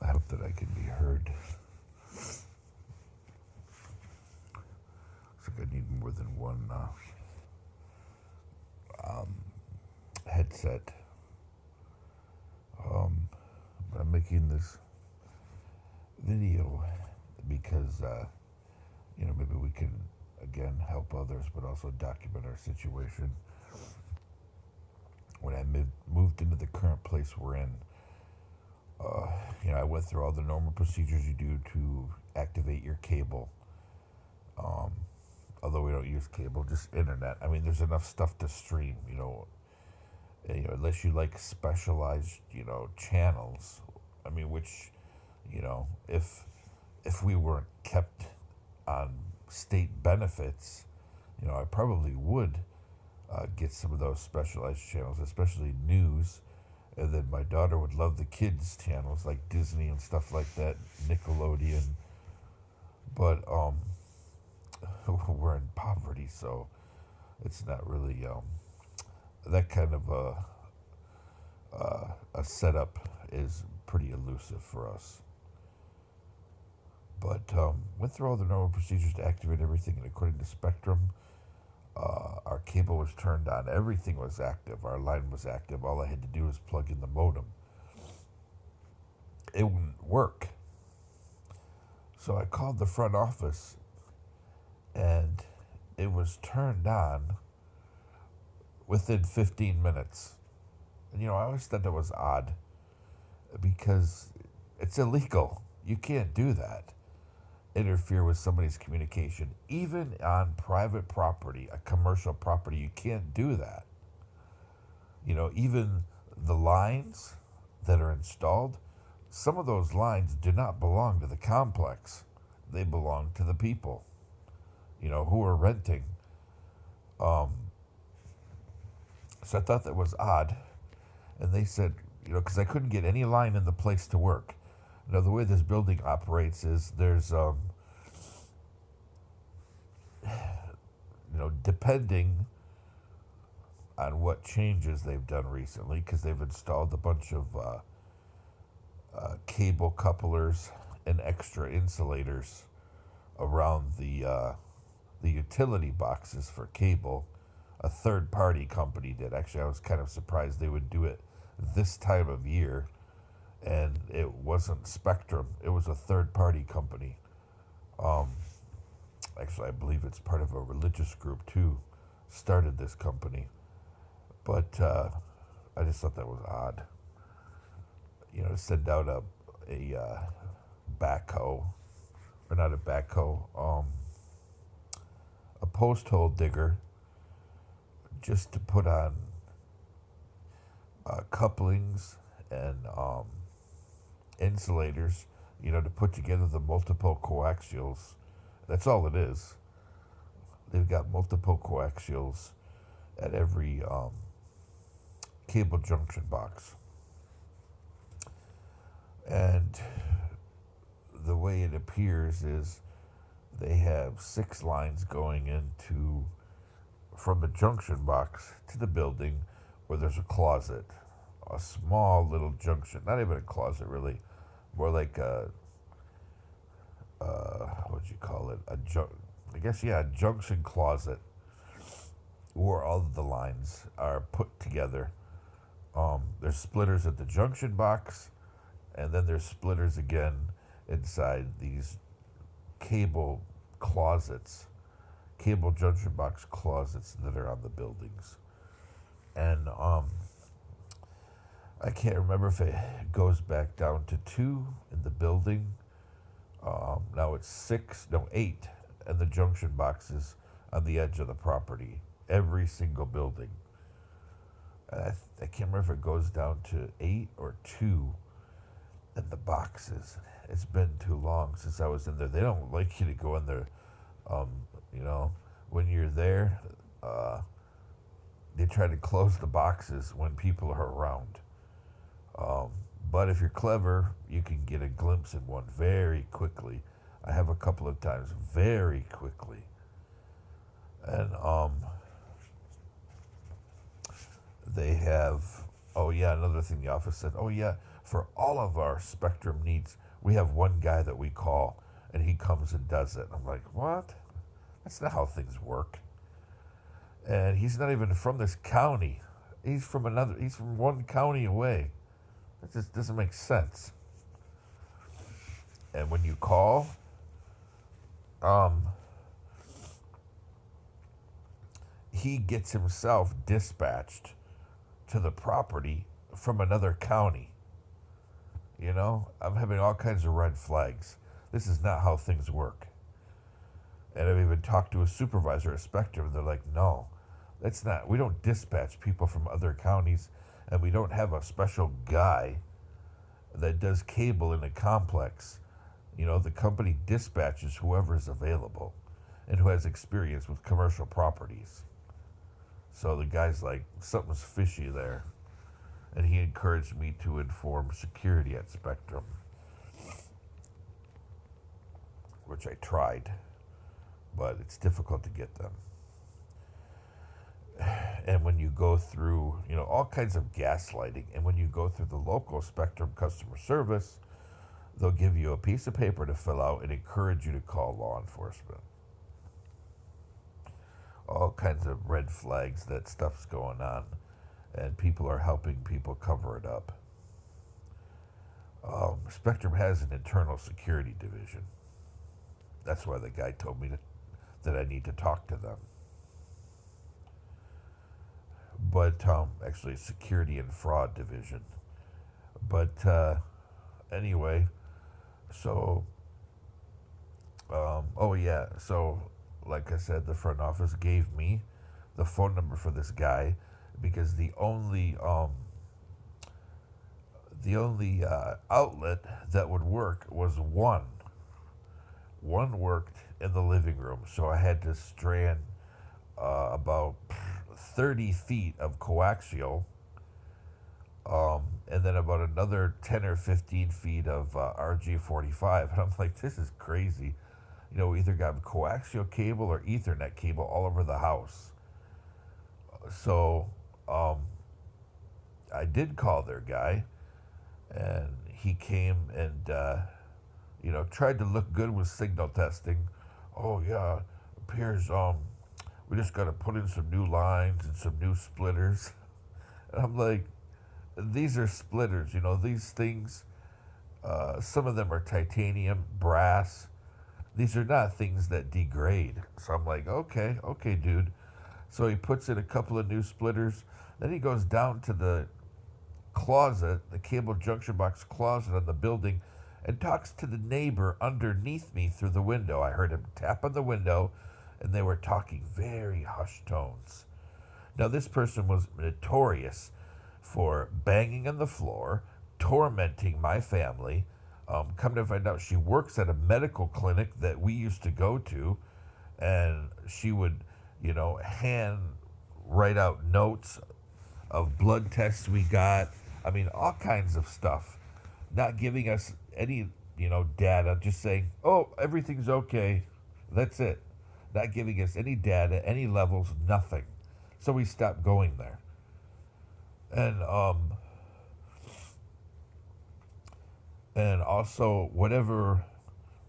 I hope that I can be heard. Looks like I need more than one headset. But I'm making this video because, maybe we can, again, help others, but also document our situation. When I moved into the current place we're in, I went through all the normal procedures you do to activate your cable. Although we don't use cable, just internet. I mean, there's enough stuff to stream, unless you like specialized, channels. I mean, which, if we weren't kept on state benefits, I probably would get some of those specialized channels, especially news. And then my daughter would love the kids channels like Disney and stuff like that, Nickelodeon. But we're in poverty, so it's not really that kind of a setup is pretty elusive for us. But went through all the normal procedures to activate everything, and according to Spectrum, our cable was turned on. Everything was active. Our line was active. All I had to do was plug in the modem. It wouldn't work. So I called the front office, and it was turned on within 15 minutes. And, I always thought that was odd because it's illegal. You can't do that. Interfere with somebody's communication. Even on private property, a commercial property, you can't do that. Even the lines that are installed, some of those lines do not belong to the complex. They belong to the people, who are renting. So I thought that was odd. And they said, because I couldn't get any line in the place to work. Now, the way this building operates is there's, depending on what changes they've done recently, because they've installed a bunch of cable couplers and extra insulators around the utility boxes for cable. A third-party company did. Actually, I was kind of surprised they would do it this time of year. And it wasn't Spectrum. It was a third-party company. Actually, I believe it's part of a religious group, too, started this company. But I just thought that was odd. Send out a backhoe, or not a backhoe, a post hole digger, just to put on couplings and insulators, to put together the multiple coaxials. That's all it is. They've got multiple coaxials at every cable junction box. And the way it appears is they have 6 lines going into from the junction box to the building where there's a closet, a small little junction, not even a closet really, more like a what'd you call it? A junction closet where all of the lines are put together. There's splitters at the junction box, and then there's splitters again inside these cable closets, cable junction box closets that are on the buildings. And I can't remember if it goes back down to 2 in the building. Now it's 8, and the junction boxes on the edge of the property, every single building. I can't remember if it goes down to 8 or 2 in the boxes. It's been too long since I was in there. They don't like you to go in there. When you're there, they try to close the boxes when people are around. But if you're clever, you can get a glimpse in one very quickly. I have a couple of times very quickly. And they have, another thing the office said, for all of our Spectrum needs, we have one guy that we call, and he comes and does it. I'm like, what? That's not how things work. And he's not even from this county. He's from one county away. That just doesn't make sense. And when you call, he gets himself dispatched to the property from another county. You know, I'm having all kinds of red flags. This is not how things work. And I've even talked to a supervisor at Spectrum, and they're like, no, that's not, we don't dispatch people from other counties, and we don't have a special guy that does cable in a complex. You know, the company dispatches whoever is available and who has experience with commercial properties. So the guy's like, something's fishy there. And he encouraged me to inform security at Spectrum, which I tried, but it's difficult to get them. And when you go through, you know, all kinds of gaslighting, and when you go through the local Spectrum customer service, they'll give you a piece of paper to fill out and encourage you to call law enforcement. All kinds of red flags that stuff's going on, and people are helping people cover it up. Spectrum has an internal security division. That's why the guy told me that I need to talk to them. But actually, security and fraud division. But anyway, so so like I said, the front office gave me the phone number for this guy because the only outlet that would work was one. One worked in the living room, so I had to strand about 30 feet of coaxial, and then about another 10 or 15 feet of RG45. And I'm like, this is crazy. You know, we either got coaxial cable or Ethernet cable all over the house. So I did call their guy, and he came and, tried to look good with signal testing. Oh, yeah, appears we just got to put in some new lines and some new splitters. And I'm like, these are splitters, you know, these things, some of them are titanium, brass. These are not things that degrade. So I'm like, okay, dude. So he puts in a couple of new splitters. Then he goes down to the closet, the cable junction box closet on the building, and talks to the neighbor underneath me through the window. I heard him tap on the window, and they were talking very hushed tones. Now, this person was notorious for banging on the floor, tormenting my family. Come to find out, she works at a medical clinic that we used to go to, and she would, hand write out notes of blood tests we got. I mean, all kinds of stuff. Not giving us any, data, just saying, oh, everything's okay. That's it. Not giving us any data, any levels, nothing. So we stopped going there. And also, whatever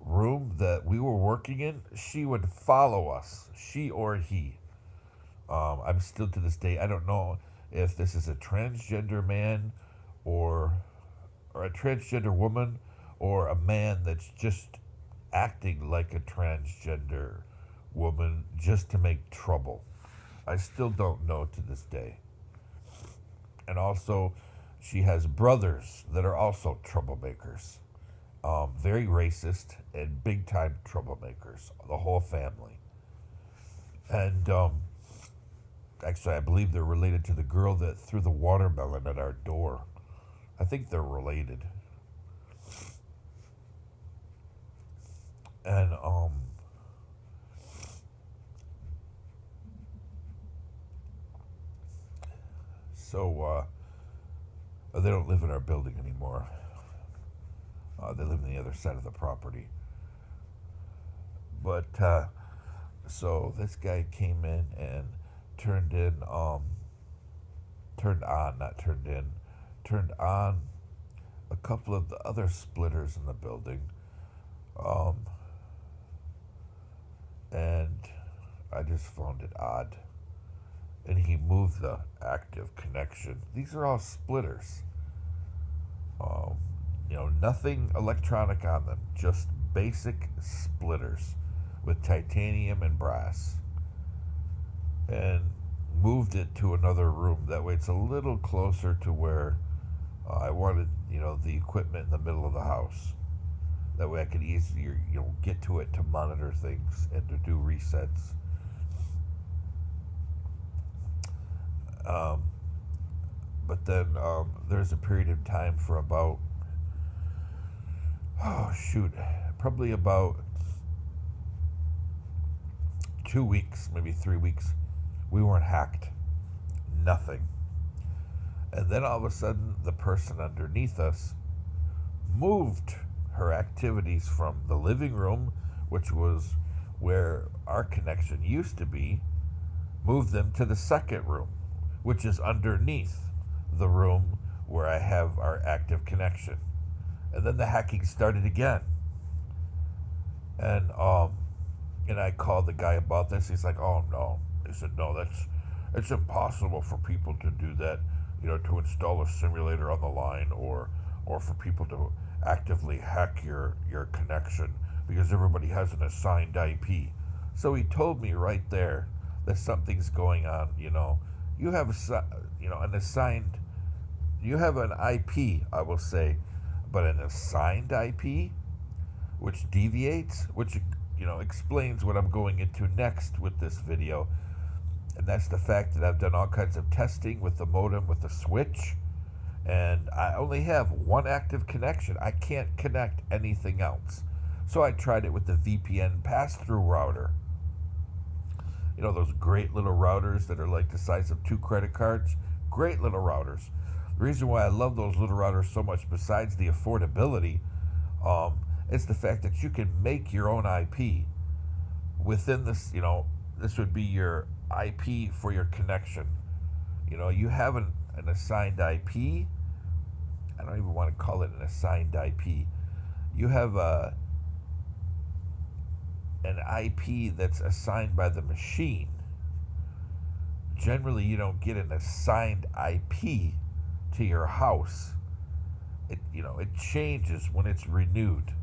room that we were working in, she would follow us, she or he. I'm still to this day, I don't know if this is a transgender man or a transgender woman or a man that's just acting like a transgender woman just to make trouble. I still don't know to this day. And also, she has brothers that are also troublemakers. Very racist and big time troublemakers, the whole family. And actually, I believe they're related to the girl that threw the watermelon at our door. I think they're related. And so they don't live in our building anymore. They live on the other side of the property. But so this guy came in and turned on a couple of the other splitters in the building, um, and I just found it odd. And he moved the active connection. These are all splitters. Um, Nothing electronic on them, just basic splitters with titanium and brass. And moved it to another room. That way it's a little closer to where I wanted, the equipment in the middle of the house. That way I could easily, get to it to monitor things and to do resets. Um, but then there's a period of time for about, probably about 2 weeks, maybe 3 weeks, we weren't hacked. Nothing. And then all of a sudden, the person underneath us moved her activities from the living room, which was where our connection used to be, moved them to the second room, which is underneath the room where I have our active connection. And then the hacking started again. And I called the guy about this. He's like, "Oh no." He said, "No, it's impossible for people to do that, to install a simulator on the line or for people to actively hack your connection because everybody has an assigned IP." So he told me right there that something's going on. You have an assigned, you have an IP, I will say, but an assigned IP, which deviates, which explains what I'm going into next with this video. And that's the fact that I've done all kinds of testing with the modem, with the switch, and I only have one active connection. I can't connect anything else. So I tried it with the VPN pass-through router. Those great little routers that are like the size of 2 credit cards? Great little routers. The reason why I love those little routers so much, besides the affordability, is the fact that you can make your own IP within this. This would be your IP for your connection. You have an assigned IP. I don't even want to call it an assigned IP. You have an IP that's assigned by the machine. Generally, you don't get an assigned IP to your house. It changes when it's renewed.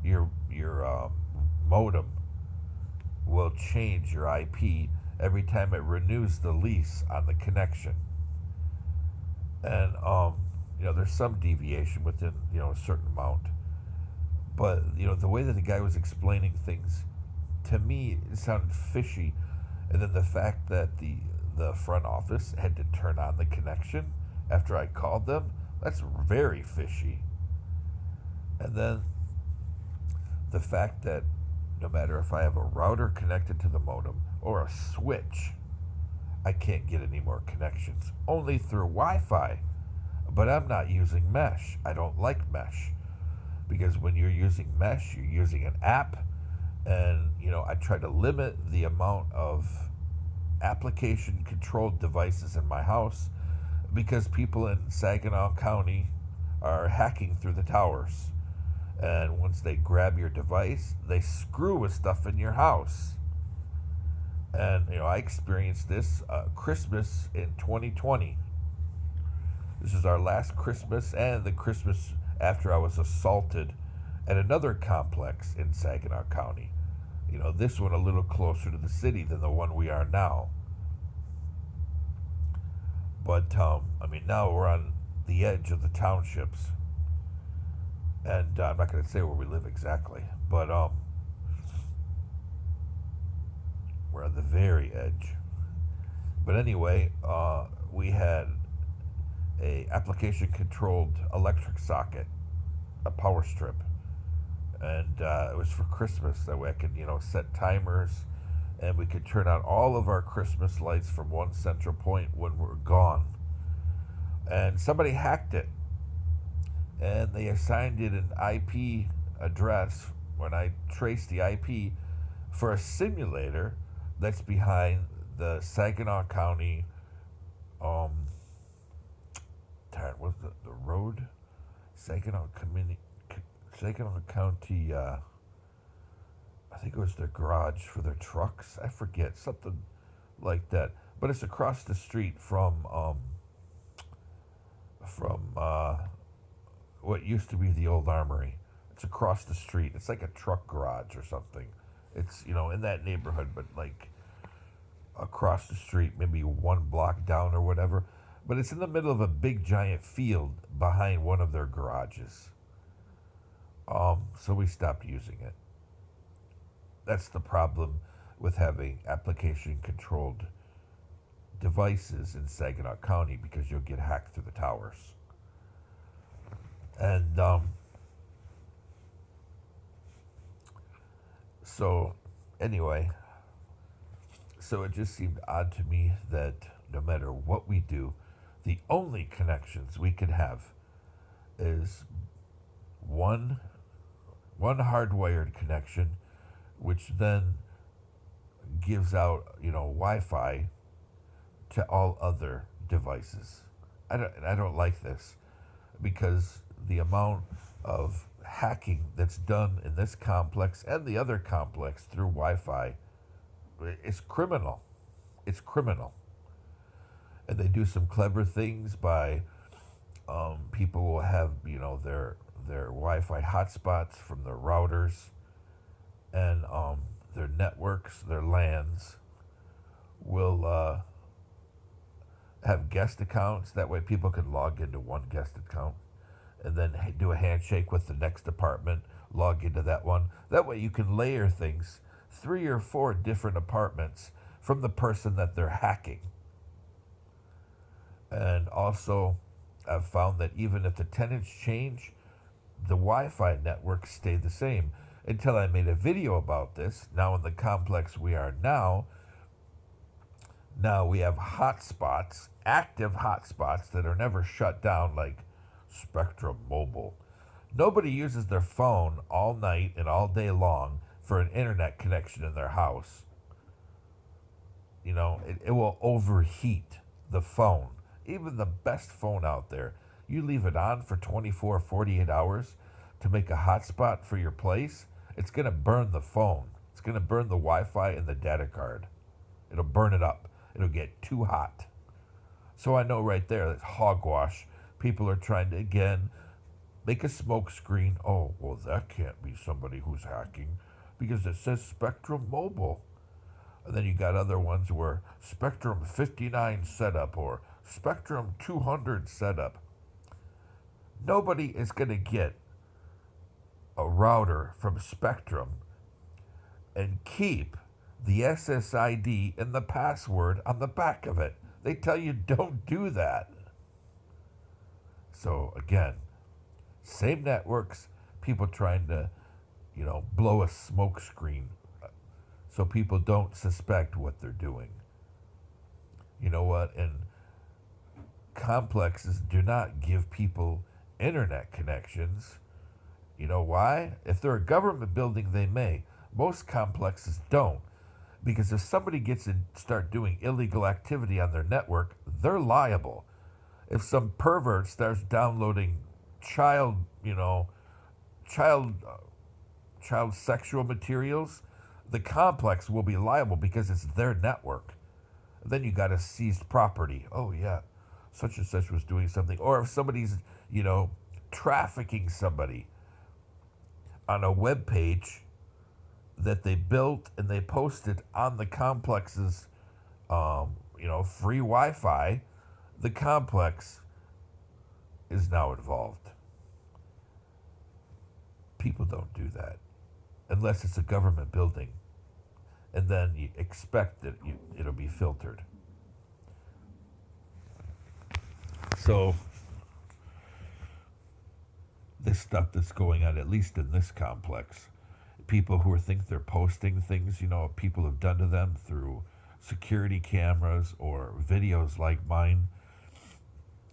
Your modem will change your IP every time it renews the lease on the connection. And there's some deviation within a certain amount. But the way that the guy was explaining things, to me, it sounded fishy. And then the fact that the front office had to turn on the connection after I called them, that's very fishy. And then the fact that no matter if I have a router connected to the modem or a switch, I can't get any more connections. Only through Wi-Fi. But I'm not using mesh. I don't like mesh. Because when you're using mesh, you're using an app. And, I try to limit the amount of application-controlled devices in my house because people in Saginaw County are hacking through the towers. And once they grab your device, they screw with stuff in your house. And, I experienced this Christmas in 2020. This is our last Christmas and the Christmas after I was assaulted at another complex in Saginaw County. This one a little closer to the city than the one we are now. But, now we're on the edge of the townships. And I'm not going to say where we live exactly, but we're on the very edge. But anyway, we had a application-controlled electric socket, a power strip, and it was for Christmas. That way I could, set timers, and we could turn on all of our Christmas lights from one central point when we're gone. And somebody hacked it, and they assigned it an IP address when I traced the IP for a simulator that's behind the Saginaw County, what's the road? Saginaw Community, Saginaw County. I think it was their garage for their trucks. I forget, something like that. But it's across the street from what used to be the old armory. It's across the street. It's like a truck garage or something. It's, in that neighborhood, but like across the street, maybe one block down or whatever. But it's in the middle of a big giant field behind one of their garages. So we stopped using it. That's the problem with having application controlled devices in Saginaw County, because you'll get hacked through the towers. And so anyway, so it just seemed odd to me that no matter what we do, the only connections we can have is one hardwired connection, which then gives out, Wi-Fi to all other devices. I don't like this, because the amount of hacking that's done in this complex and the other complex through Wi-Fi is criminal. It's criminal. And they do some clever things by people will have, their Wi-Fi hotspots from their routers, and their networks, their LANs will have guest accounts. That way people can log into one guest account and then do a handshake with the next apartment, log into that one. That way you can layer things, 3 or 4 different apartments from the person that they're hacking. And also, I've found that even if the tenants change, the Wi-Fi networks stay the same. Until I made a video about this. Now in the complex we are now we have hotspots, active hotspots that are never shut down, like Spectrum Mobile. Nobody uses their phone all night and all day long for an internet connection in their house. It will overheat the phone. Even the best phone out there, you leave it on for 24, 48 hours to make a hotspot for your place, it's going to burn the phone. It's going to burn the Wi-Fi and the data card. It'll burn it up. It'll get too hot. So I know right there that's hogwash. People are trying to, again, make a smoke screen. Oh, well, that can't be somebody who's hacking because it says Spectrum Mobile. And then you got other ones where Spectrum 59 setup or Spectrum 200 setup. Nobody is going to get a router from Spectrum and keep the SSID and the password on the back of it. They tell you don't do that. So again, same networks, people trying to, blow a smoke screen so people don't suspect what they're doing. You know what? And complexes do not give people internet connections. You know why? If they're a government building, they may. Most complexes don't. Because if somebody gets and start doing illegal activity on their network, they're liable. If some pervert starts downloading child sexual materials, the complex will be liable because it's their network. Then you got a seized property. Oh yeah, such and such was doing something. Or if somebody's, trafficking somebody on a web page that they built and they posted on the complex's, free Wi-Fi, the complex is now involved. People don't do that unless it's a government building, and then you expect that it'll be filtered. So this stuff that's going on, at least in this complex, people who think they're posting things, people have done to them through security cameras or videos like mine.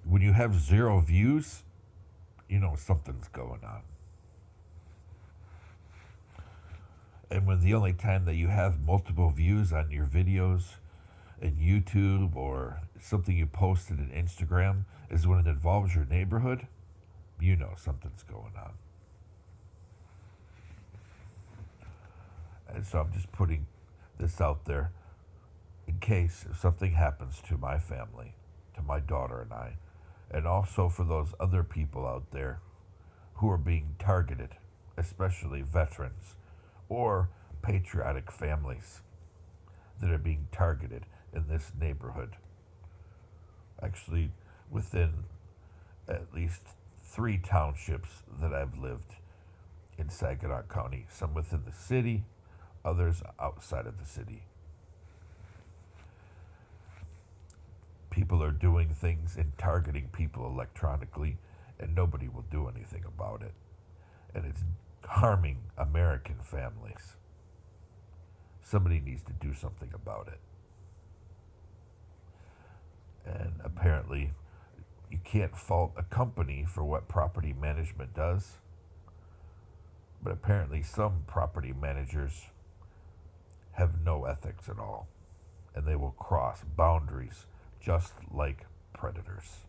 When you have 0 views, something's going on. And when the only time that you have multiple views on your videos in YouTube or something you posted in Instagram is when it involves your neighborhood, you know something's going on. And so I'm just putting this out there in case if something happens to my family, to my daughter and I, and also for those other people out there who are being targeted, especially veterans or patriotic families that are being targeted in this neighborhood. Actually, within at least 3 townships that I've lived in Saginaw County, some within the city, others outside of the city. People are doing things and targeting people electronically, and nobody will do anything about it. And it's harming American families. Somebody needs to do something about it. And apparently, you can't fault a company for what property management does, but apparently some property managers have no ethics at all, and they will cross boundaries just like predators.